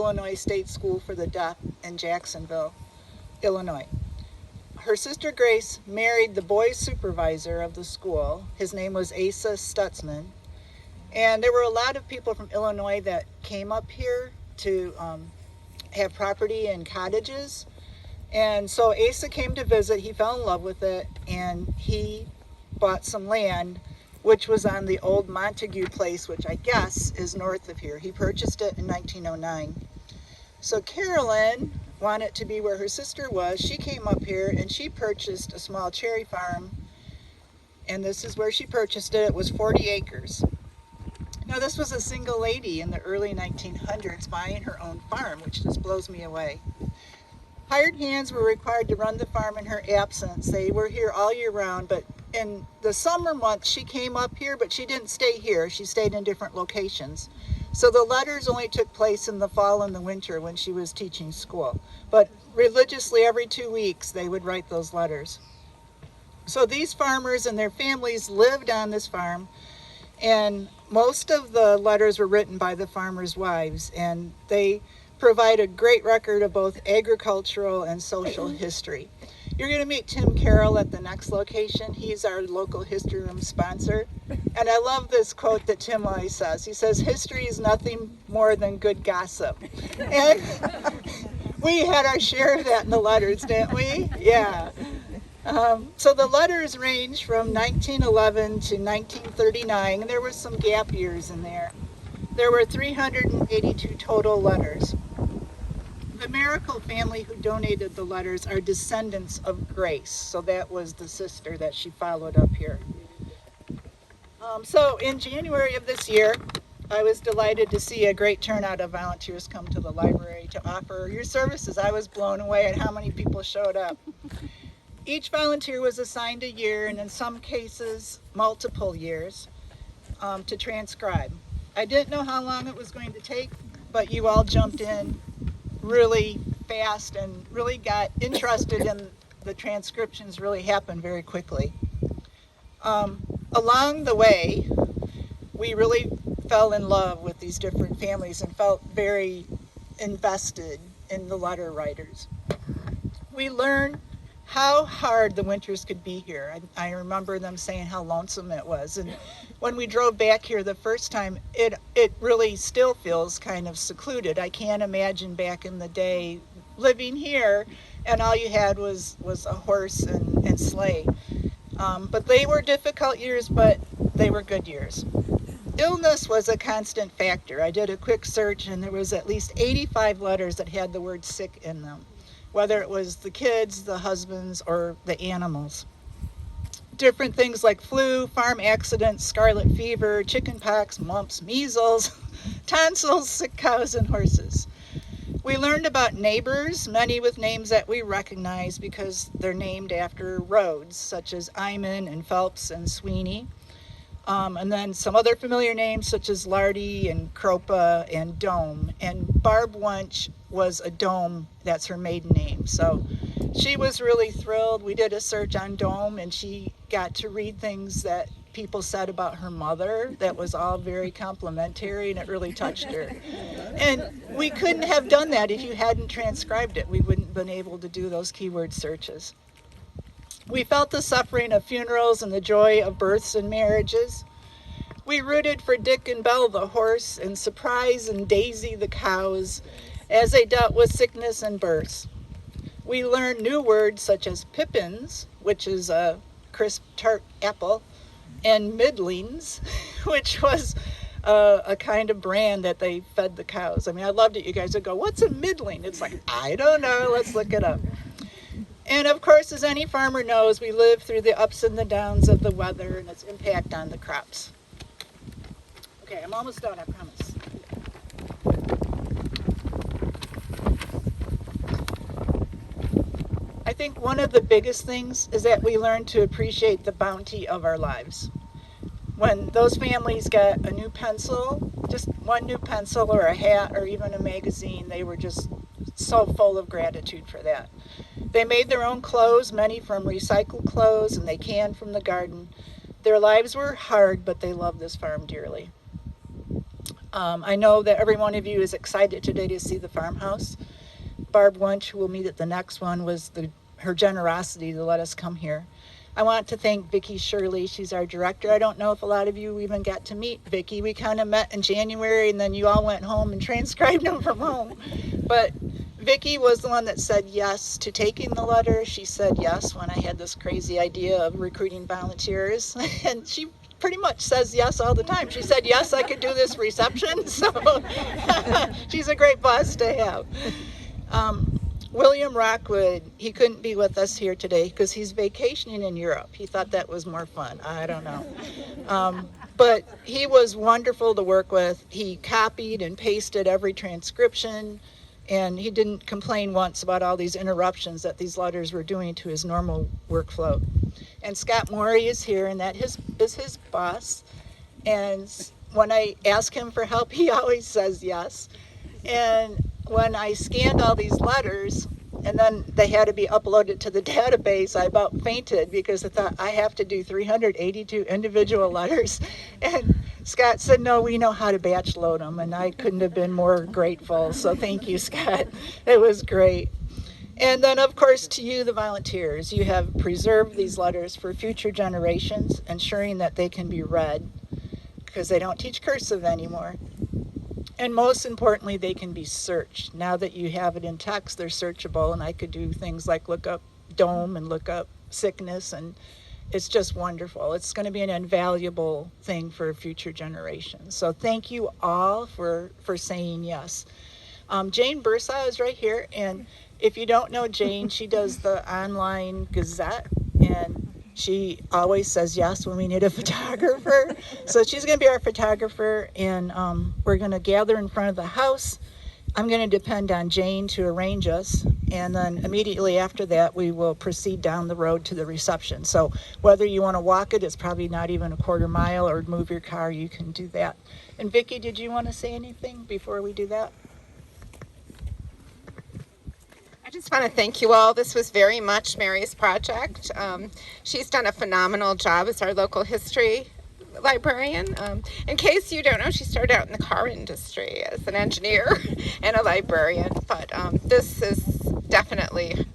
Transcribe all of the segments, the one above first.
Illinois State School for the Deaf in Jacksonville, Illinois. Her sister Grace married the boys' supervisor of the school. His name was Asa Stutzman. And there were a lot of people from Illinois that came up here to have property and cottages. And so Asa came to visit. He fell in love with it, and he bought some land, which was on the old Montague place, which I guess is north of here. He purchased it in 1909. So Carolyn wanted it to be where her sister was. She came up here and she purchased a small cherry farm, and this is where she purchased it. It was 40 acres. Now, this was a single lady in the early 1900s buying her own farm, which just blows me away. Hired hands were required to run the farm in her absence. They were here all year round, but in the summer months she came up here, but she didn't stay here. She stayed in different locations. So the letters only took place in the fall and the winter when she was teaching school. But religiously every 2 weeks they would write those letters. So these farmers and their families lived on this farm, and most of the letters were written by the farmers' wives, and they provide a great record of both agricultural and social history. You're going to meet Tim Carroll at the next location. He's our local history room sponsor. And I love this quote that Tim always says. He says, "History is nothing more than good gossip." And we had our share of that in the letters, didn't we? Yeah. So the letters range from 1911 to 1939, and there were some gap years in there. There were 382 total letters. The Miracle family who donated the letters are descendants of Grace, so that was the sister that she followed up here. So in January of this year, I was delighted to see a great turnout of volunteers come to the library to offer your services. I was blown away at how many people showed up. Each volunteer was assigned a year, and in some cases, multiple years, to transcribe. I didn't know how long it was going to take, but you all jumped in really fast and really got interested in the transcriptions. Really happened very quickly. Along the way, we really fell in love with these different families and felt very invested in the letter writers. We learned how hard the winters could be here. I remember them saying how lonesome it was. And when we drove back here the first time, it really still feels kind of secluded. I can't imagine back in the day living here and all you had was a horse and sleigh. But they were difficult years, but they were good years. Illness was a constant factor. I did a quick search, and there was at least 85 letters that had the word sick in them, whether it was the kids, the husbands, or the animals. Different things like flu, farm accidents, scarlet fever, chickenpox, mumps, measles, tonsils, sick cows, and horses. We learned about neighbors, many with names that we recognize because they're named after roads, such as Iman and Phelps and Sweeney. And then some other familiar names such as Lardy and Cropa and Dome. And Barb Wunsch was a Dome, that's her maiden name. So she was really thrilled. We did a search on Dome, and she got to read things that people said about her mother that was all very complimentary, and it really touched her. And we couldn't have done that if you hadn't transcribed it. We wouldn't have been able to do those keyword searches. We felt the suffering of funerals and the joy of births and marriages. We rooted for Dick and Belle the horse, and Surprise and Daisy the cows as they dealt with sickness and births. We learned new words such as pippins, which is a crisp tart apple, and middlings, which was a kind of bran that they fed the cows. I mean, I loved it. You guys would go, "What's a middling?" It's like, I don't know, let's look it up. And of course, as any farmer knows, we live through the ups and the downs of the weather and its impact on the crops. Okay, I'm almost done, I promise. I think one of the biggest things is that we learn to appreciate the bounty of our lives. When those families got a new pencil, just one new pencil or a hat or even a magazine, they were just so full of gratitude for that. They made their own clothes, many from recycled clothes, and they canned from the garden. Their lives were hard, but they loved this farm dearly. I know that every one of you is excited today to see the farmhouse. Barb Wunsch, who will meet at the next one, was her generosity to let us come here. I want to thank Vicki Shirley. She's our director. I don't know if a lot of you even got to meet Vicki. We kind of met in January, and then you all went home and transcribed them from home. But Vicki was the one that said yes to taking the letter. She said yes when I had this crazy idea of recruiting volunteers, and she pretty much says yes all the time. She said yes, I could do this reception, so she's a great boss to have. William Rockwood, he couldn't be with us here today because he's vacationing in Europe. He thought that was more fun. I don't know. But he was wonderful to work with. He copied and pasted every transcription, and he didn't complain once about all these interruptions that these letters were doing to his normal workflow. And Scott Morey is here, and that is his boss. And when I ask him for help, he always says yes. And when I scanned all these letters and then they had to be uploaded to the database, I about fainted because I thought I have to do 382 individual letters. And Scott said, no, we know how to batch load them. And I couldn't have been more grateful. So thank you, Scott. It was great. And then, of course, to you, the volunteers, you have preserved these letters for future generations, ensuring that they can be read because they don't teach cursive anymore. And most importantly, they can be searched. Now that you have it in text, they're searchable, and I could do things like look up dome and look up sickness, and it's just wonderful. It's going to be an invaluable thing for future generations. So thank you all for saying yes. Jane Bursaw is right here, and if you don't know Jane, she does the online Gazette, and she always says yes when we need a photographer. So she's going to be our photographer, and we're going to gather in front of the house. I'm going to depend on Jane to arrange us, and then immediately after that, we will proceed down the road to the reception. So whether you want to walk it, it's probably not even a quarter mile, or move your car, you can do that. And Vicki, did you want to say anything before we do that? I just want to thank you all. This was very much Mary's project. She's done a phenomenal job as our local history librarian. In case you don't know, she started out in the car industry as an engineer and a librarian, but this is definitely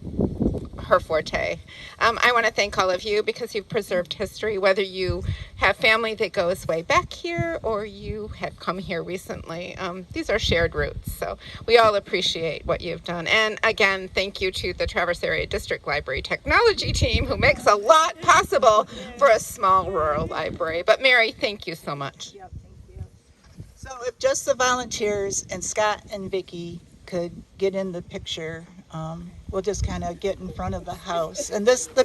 her forte. I want to thank all of you because you've preserved history, whether you have family that goes way back here or you have come here recently. These are shared roots, so we all appreciate what you've done. And again, thank you to the Traverse Area District Library Technology team, who makes a lot possible for a small rural library. But Mary, thank you so much. Yep, thank you. So if just the volunteers and Scott and Vicki could get in the picture, we'll just kind of get in front of the house. And the